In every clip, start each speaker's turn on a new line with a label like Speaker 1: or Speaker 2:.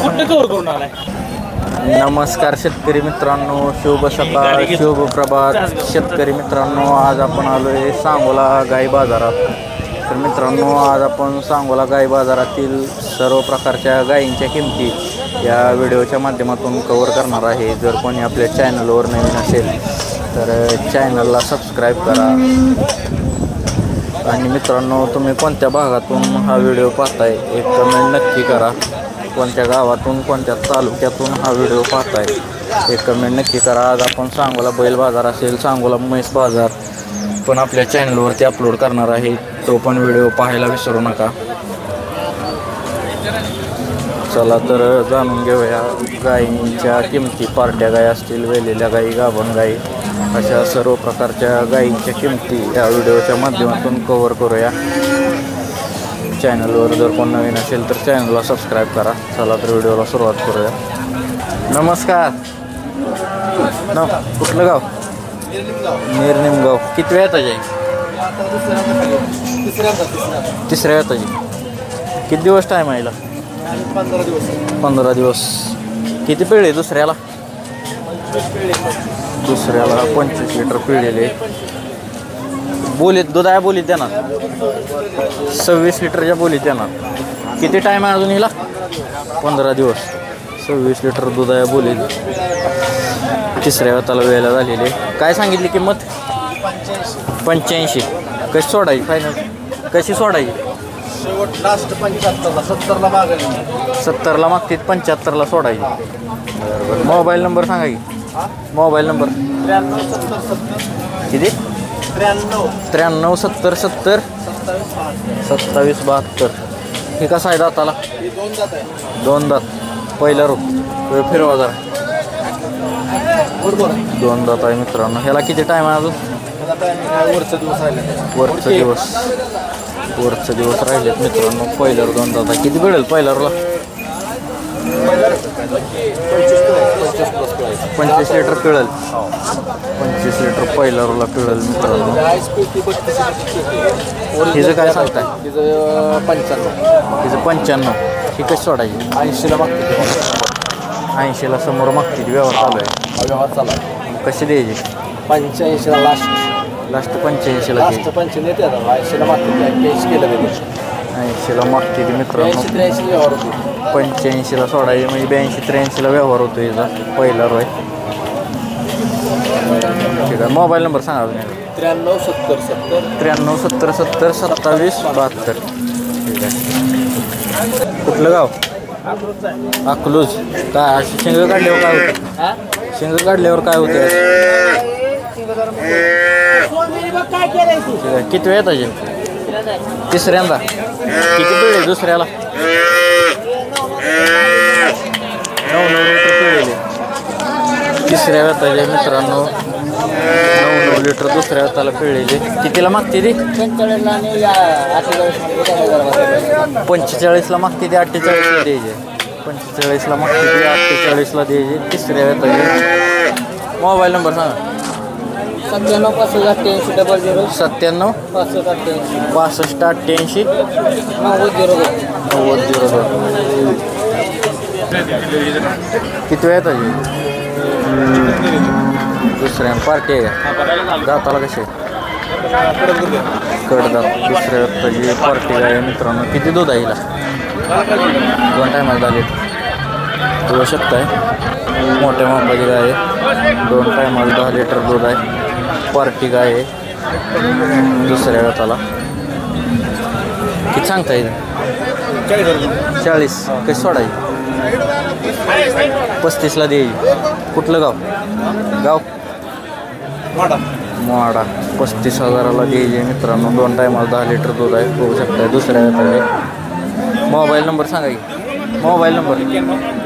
Speaker 1: कुठं कव्हर करून आलाय?
Speaker 2: नमस्कार शेतकरी मित्रांनो, शुभ सकाळ, शुभ प्रभात शेतकरी मित्रांनो. आज आपण आलो आहे सांगोला गाई बाजारात. तर मित्रांनो, आज आपण सांगोला गाई बाजारातील सर्व प्रकारच्या गायींच्या किमती या व्हिडिओच्या माध्यमातून कव्हर करणार आहे. जर कोणी आपल्या चॅनलवर नवीन असेल तर चॅनलला सबस्क्राईब करा. आणि मित्रांनो, तुम्ही कोणत्या भागातून हा व्हिडिओ पाहताय एक कमेंट नक्की करा. कोणत्या गावातून कोणत्या तालुक्यातून हा व्हिडिओ पाहताय एक कमेंट नक्की करा. आज आपण सांगोला बैल बाजार असेल, सांगोला म्हैस बाजार पण आपल्या चॅनलवरती अपलोड करणार आहे. तो पण व्हिडिओ पाहायला विसरू नका. चला तर जाणून घेऊया गायींच्या किमती. पार्ट्या गाई असतील, वेलेल्या गाई, गाभण गाई, अशा सर्व प्रकारच्या गायींच्या किमती या व्हिडिओच्या माध्यमातून कव्हर करूया. चॅनलवर जर कोण नवीन असेल तर चॅनलला सबस्क्राईब करा. चला तर व्हिडिओला सुरुवात करूया. नमस्कार. कुठलं गाव? निर्निमगाव. किती वेळ येताची? तिसऱ्या येताची. किती दिवस टाईम आहे? 15 दिवस. किती पिळे दुसऱ्याला? दुसऱ्याला 25 लिटर पिळलेले. बोलीत दूध आहे, बोलीत देणार 26 लिटरच्या बोलीत देणार. किती टाईम आहे अजून हिला? 15 दिवस. 26 लिटर दूध आहे बोलीत. तिसऱ्या वेताला वेळेला झालेले. काय सांगितली किंमत? 85. कशी सोडायची फायनल? कशी सोडायची?
Speaker 1: लास्ट 75ला, 70ला मागेल.
Speaker 2: 70ला मागतील, 75ला सोडायची. बरोबर. मोबाईल नंबर सांगा की. मोबाईल नंबर
Speaker 1: 93
Speaker 2: किती?
Speaker 1: 93
Speaker 2: 70 70 27 72. हे कसं आहे दाताला? दोन दात. पहिला रूप फिरवा जरा. दोन दात आहे मित्रांनो. ह्याला किती टाईम आहे अजून? वरचं दिवस राहिलेत मित्रांनो. पहिल्यावर दोन दात आहे. किती मिळेल पहिल्यावरला? 25 लिटर पिळेल. 25 लिटर पहिल्यावरला पिळेल मित्रांनो. हिचं काय सांगताय?
Speaker 1: तिचं 95.
Speaker 2: तिचं 95. ही कशी सोडायची?
Speaker 1: 80ला मागते.
Speaker 2: 80ला समोर मागते. व्यवहार चालू आहे.
Speaker 1: व्यवहार चालू आहे.
Speaker 2: कशी द्यायची?
Speaker 1: 85ला लास्ट
Speaker 2: 85ला.
Speaker 1: 85 येते आता. 80ला मागते. 80 केलं ते.
Speaker 2: 80ला मागते ती मित्रांनो.
Speaker 1: 83 व्यवहार होतो.
Speaker 2: 85ला सोडायची म्हणजे 82-83ला व्यवहार होतो याचा. पहिला रोय. ठीक आहे. मोबाईल नंबर सांगा अजून.
Speaker 1: 93 70 70
Speaker 2: 93 70 70 27 72. ठीक आहे. कुठलं गाव? अकलूज. काय अशी शेंग काढल्यावर काय होतं? शेंग काढल्यावर काय होतं? ठीक आहे. किती वेळ येताचे? तिसऱ्यांदा. किती पिळे दुसऱ्याला? 9 लिटर पिळेले. तिसऱ्या वेताचे मित्रांनो 9 लिटर दुसऱ्या वेताला पिळलेले. कितीला मागते ती? 45ला मागते ती. 48ला द्यायचे. 45ला मागते ती. 48ला द्यायचे. तिसऱ्या वेताचे. मोबाईल नंबर सांगा.
Speaker 1: 97 65 00
Speaker 2: 97 65 88
Speaker 1: 90
Speaker 2: 90. किती वेळ येतात? दुसऱ्या पार्टी आहे का? दाताला कशी? कडदात. दुसऱ्या वेताची पार्टी आहे मित्रांनो. किती दूध आहे हिला? 2 टायमाला झाले. बघू शकताय मोठ्या मापाची गाय आहे. 2 टायमाला 10 लिटर दूध आहे. पार्टी गाय आहे. दुसऱ्या वेताला किती सांगता येईल? 40. कशी सोडायची? 35ला द्यायची. कुठलं गाव? मोहाडा. 35,000ला द्यायची मित्रांनो. 2 टायमाला 10 लिटर दूध आहे. बघू शकता दुसऱ्या वेताचे. मोबाईल नंबर सांगा की. Mobile number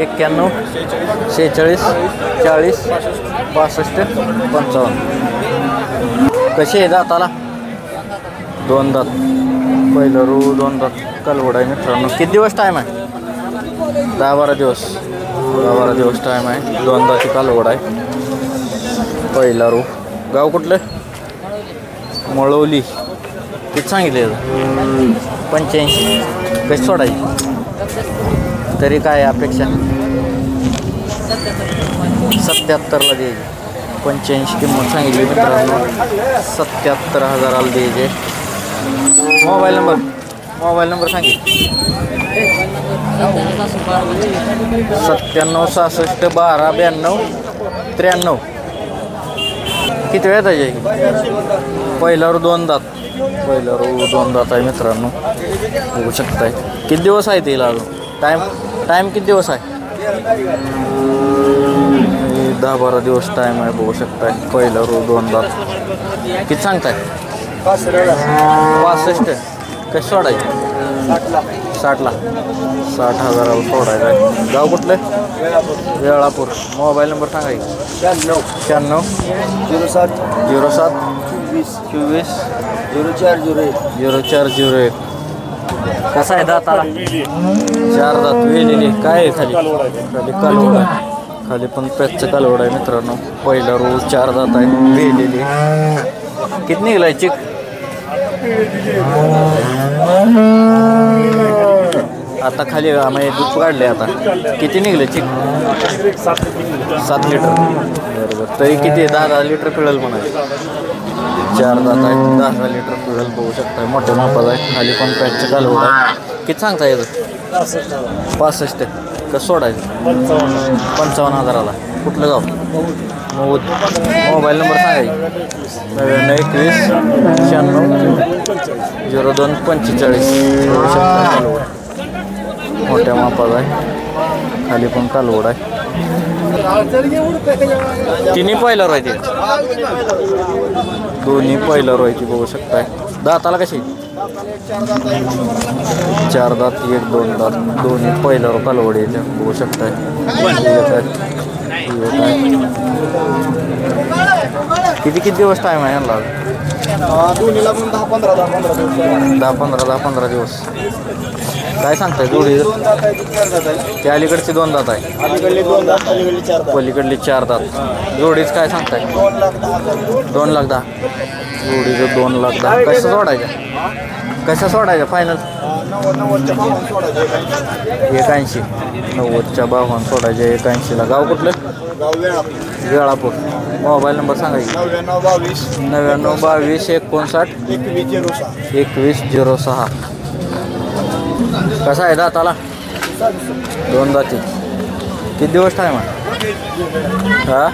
Speaker 2: 91 46 40 65 55. कशी आहे दाताला? 2 दात. पहिलं रू 2 दात. कालवड आहे मित्रांनो. किती दिवस टाईम आहे? 10-12 दिवस. 10-12 दिवस टाईम आहे. 2 दाती कालवड आहे. पहिला रू. गाव कुठलं? मळवली. किती सांगितले? 85. कशी सोडायची? तरी काय अपेक्षा 77ला द्यायची. 85 किंमत सांगितली मित्रांनो. 77,000ला द्यायचे. मोबाईल नंबर सांगितलं 97 66 12 92 93. किती वेळ आहे? पहिल्यावर 2 दात. आहे मित्रांनो, बघू शकताय. किती दिवस आहे तिला अजून? टाईम किती दिवस आहे? 10-12 दिवस टाईम आहे, बघू शकताय. पहिल्यावर 2 दात. किती सांगताय? 65. कसं सोडायचं? 60ला 60,000ला सोडायचं आहे. गाव कुठलं? वेळापूर. मोबाईल नंबर सांगायचं. 96 07 24 0401. कसा आहे दाताला? 4 दात. वेलेली काय आहे? खाली कालवड आहे. खाली पण पॅचचं कालवड आहे मित्रांनो. पहिला रोज 4 दात आहे, वेलेली. किती निघलाय चिक? आता खाली आम्ही दूध काढले. आता किती निघले चिक? 7 लिटर. बरोबर. तरी किती? 10 लिटर पिळेल म्हणाले. 4 दात आहे, 10 लिटर पिळेल, बघू शकता. मोठ्या मापात आहे. खाली पण पॅचचं कालवड आहे. किती सांगता येतं? 65. कसं सोडायचं? 55,000ला. कुठलं गाव? मोबाईल नंबर सांगायचं. 91 96 02 45. बघू शकता कालवड मोठ्या मापात आहे. खाली पण कालवड आहे. तिन्ही पहिल्यावर आहे ते. दोन्ही पहिल्यावर आहे ती, बघू शकताय. दाताला कशी? 4 दात 1-2 दात. दोन्ही पहिल्यावर कालवड आहे, बघू शकताय. किती दिवस टाईम आहे यांना?
Speaker 1: दोन्हीला पण
Speaker 2: 10-15 दिवस. काय सांगताय जोडी? त्या अलीकडची 2 दात आहे, पलीकडली 4 दात. जोडीच काय सांगताय? 2,10,000. जोडीचं 2,10,000. कसं सोडायचं फायनल? 81. 90च्या 52 सोडायचे. 81ला. गाव कुठलं? वेळापूर. मोबाईल नंबर सांगायची. 99 22 59 2106. कसा आहे दाताला? 2 दाती. किती दिवस टाईम आहे? हा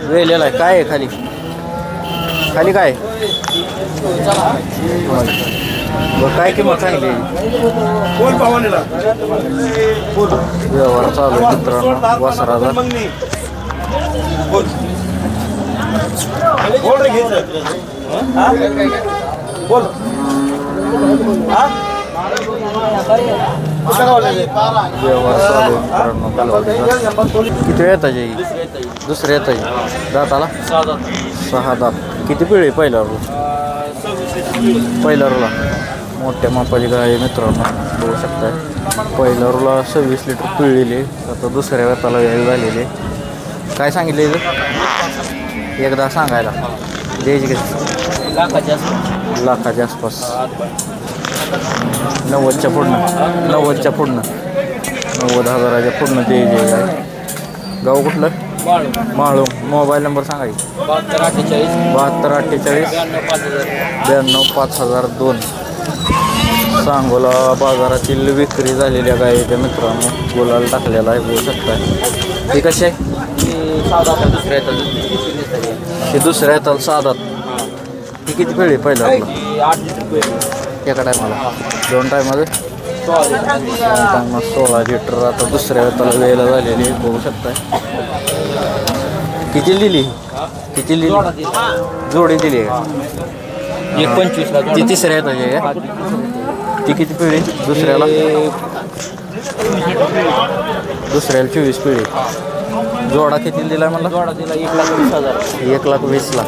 Speaker 2: वेलेला आहे. काय आहे खाली? काय काय किंमत सांगितली? व्यवहार चालू आहे मित्रांनो वासराचा. व्यवहार चालू आहे मित्रांनो. किती वेळ येता येईल? दुसरे येता येईल. दाताला 6 दात. किती पिढी? पहिल्यावर मोठ्या मापाची गाय आहे मित्रांनो, बघू शकताय. पहिल्यावरला 26 लिटर पिळलेली. आता दुसऱ्या वेताला वेळ झालेली. काय सांगितले एकदा सांगायला? द्यायची किती? लाखाच्या आसपास. 90च्या पुढनं 90,000च्या पुढनं द्यायची गाय. गाव कुठलं? माळू. मोबाईल नंबर सांगायची. 72 92 5002. सांगोला बाजारातील विक्री झालेल्या गायीच्या मित्रांनो गुलाल टाकलेला आहे, बघू शकताय. ही कशी आहे? हे दुसऱ्या येतात 6 दात. ही किती पिढी? पहिला एका टायमाला 2 टायमाला 16 लिटर. आता दुसऱ्या वेताला वेळेला झालेली, बघू शकताय. किती दिली? जोडी दिली आहे का?
Speaker 1: 25ला.
Speaker 2: ती तिसऱ्या येतात का? ती किती पिढी? दुसऱ्याला 24 पिढी. जोडा किती दिला म्हणला?
Speaker 1: जोडा दिला 1,20,000.
Speaker 2: 1,20,000.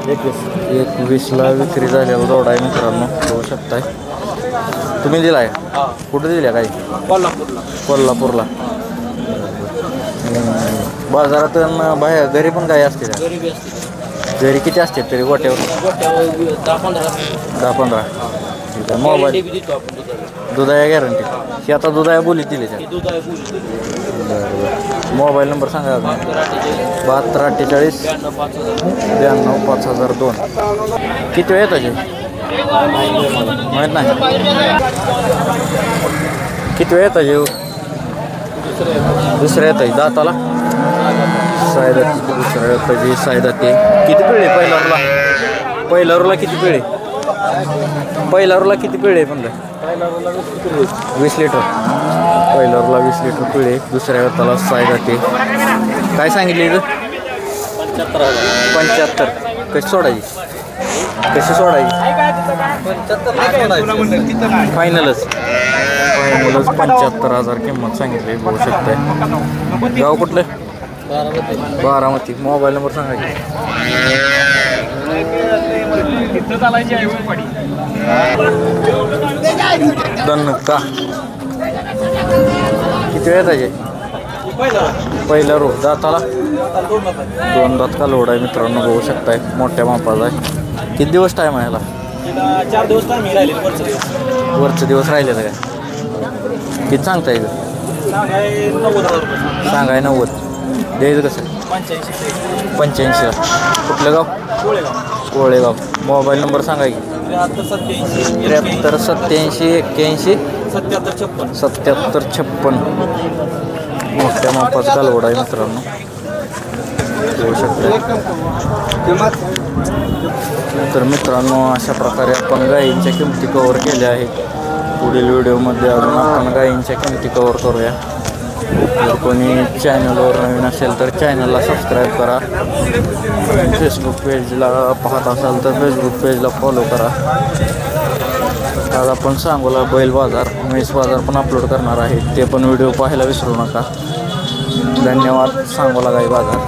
Speaker 2: 21ला विक्री झालेला जोडा आहे मित्रांनो, बघू शकताय. तुम्ही दिलाय? कुठे दिल्या काही? कोल्हापूरला. बाजारात बाहेर घरी पण गाय असते? घरी किती असते तरी गोट्यावर? 10-15. ठीक आहे. दुधाया गॅरंटी ही आता दुधाया बोली दिली त्या
Speaker 1: दूध आहे बोली
Speaker 2: बरं. मोबाईल नंबर सांगा अजून 72 48 92 5002. किती वेळ येतं माहीत नाही किती वेळ येतं दुसऱ्या येतं दाताला सायदाती दुसऱ्या येतं सायदाती. किती पिळे पहिला रोला किती पिळे किती पिळे म्हणलं 20 लिटर पहिला रोला 20 लिटर पिळे दुसऱ्या येताला सायदाती. काय सांगितले इथं 75. कशी सोडायची फायनलच 75,000 किंमत सांगितली. बघू शकताय. गाव कुठलं बारामती. मोबाईल नंबर सांगा की का किती वेळ येतायचे पहिला रो दाताला 2 दात का लोड आहे मित्रांनो. बघू शकताय मोठ्या मापाचा आहे. किती दिवस टाईम आहे ह्याला
Speaker 1: 4 दिवस टाइम राहिले
Speaker 2: वरचे दिवस राहिलेलं काय किती सांगता येईल सांगाय 90 द्यायचं कसं 85. कुठलं गाव कोळेगाव. मोबाईल नंबर सांगा की 73 87 81 77 56. मोठ्या मापाचा कालवड आहे मित्रांनो. होऊ शकते. तर मित्रांनो अशा प्रकारे आपण गायींच्या किमती कव्हर केल्या आहेत. पुढील व्हिडिओमध्ये अजून आपण गायींच्या किमती कव्हर करूया. जर कोणी चॅनलवर नवीन असेल तर चॅनलला सबस्क्राईब करा. फेसबुक पेजला पाहत असाल तर फेसबुक पेजला फॉलो करा. आज आपण सांगोला बैल बाजार म्हैस बाजार पण अपलोड करणार आहे. ते पण व्हिडिओ पाहायला विसरू नका. धन्यवाद. सांगोला गाई बाजार.